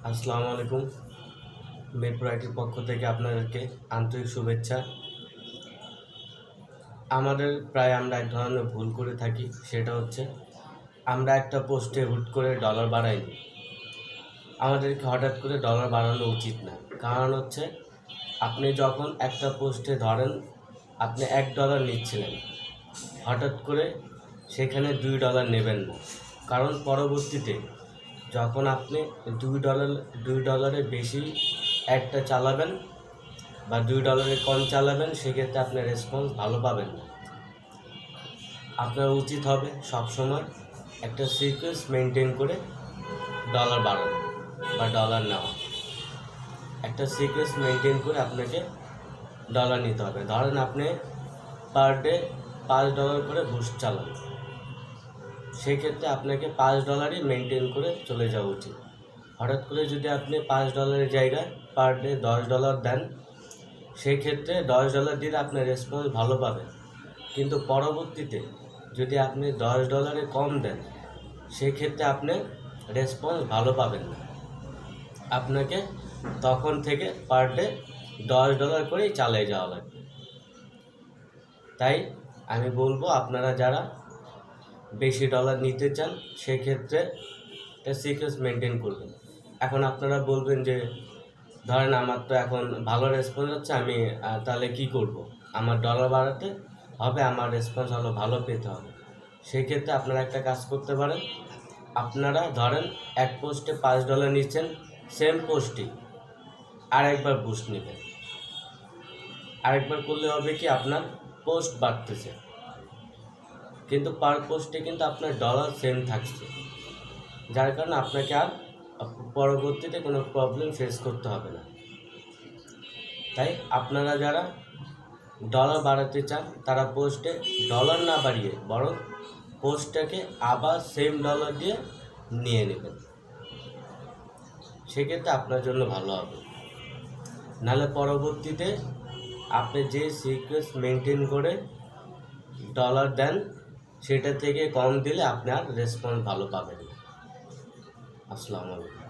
আসসালামু আলাইকুম। মিরপুর আইটির পক্ষ থেকে আপনাদেরকে আন্তরিক শুভেচ্ছা। আমরা এক ধরনের ভুল করে থাকি, সেটা হচ্ছে আমরা একটা পোস্টে হুট করে ডলার বাড়াই। আমাদেরকে হঠাৎ করে ডলার বাড়ানো উচিত না। কারণ হচ্ছে আপনি যখন একটা পোস্টে ধরেন আপনি $1 নিচ্ছিলেন, হঠাৎ করে সেখানে $2 নেবেন না। কারণ পরবর্তীতে যখন আপনি $2 বেশি অ্যাডটা চালাবেন বা $2 কম চালাবেন, সেক্ষেত্রে আপনার রেসপন্স ভালো পাবেন না। আপনার উচিত হবে সবসময় একটা সিকোয়েন্স মেনটেন করে ডলার বাড়ানো বা ডলার নেওয়া। একটা সিকোয়েন্স মেনটেন করে আপনাকে ডলার নিতে হবে। ধরেন আপনি পার ডে $5 করে বুস্ট চালান, সেক্ষেত্রে আপনাকে $5 মেনটেন করে চলে যাওয়া উচিত। হঠাৎ করে যদি আপনি $5 জায়গায় পার ডে $10 দেন, সেই ক্ষেত্রে $10 দিলে আপনার রেসপন্স ভালো পাবেন। কিন্তু পরবর্তীতে যদি আপনি $10 কম দেন, সেক্ষেত্রে আপনি রেসপন্স ভালো পাবেন না। আপনাকে তখন থেকে পার ডে $10 করেই চালিয়ে যাওয়া লাগবে। তাই আমি বলবো, আপনারা যারা বেশি ডলার নিতে চান, সেক্ষেত্রে একটা সিকোয়েন্স মেনটেন করবেন। এখন আপনারা বলবেন যে ধরেন আমার তো এখন ভালো রেসপন্স হচ্ছে, আমি তাহলে কি করব? আমার ডলার বাড়াতে হবে, আমার রেসপন্স আরও ভালো পেতে হবে। সেই ক্ষেত্রে আপনারা একটা কাজ করতে পারেন। আপনারা ধরেন এক পোস্টে $5 নিচ্ছেন, সেম পোস্টই আরেকবার বুস্ট নেবেন। আরেকবার করলে হবে কি, আপনার পোস্ট বাড়তেছে কিন্তু পার পোস্টে কিন্তু আপনার ডলার সেম থাকছে, যার কারণে আপনাকে আর পরবর্তীতে কোনো প্রবলেম ফেস করতে হবে না। তাই আপনারা যারা ডলার বাড়াতে চান, তারা পোস্টে ডলার না বাড়িয়ে বরং পোস্টটাকে আবার সেম ডলার দিয়ে নিয়ে নেবেন। সেক্ষেত্রে আপনার জন্য ভালো হবে। নাহলে পরবর্তীতে আপনি যে সিকোয়েন্স মেনটেন করে ডলার দেন, সেটা থেকে কম দিলে আপনার রেসপন্স ভালো পাবেন। আসসালামু আলাইকুম।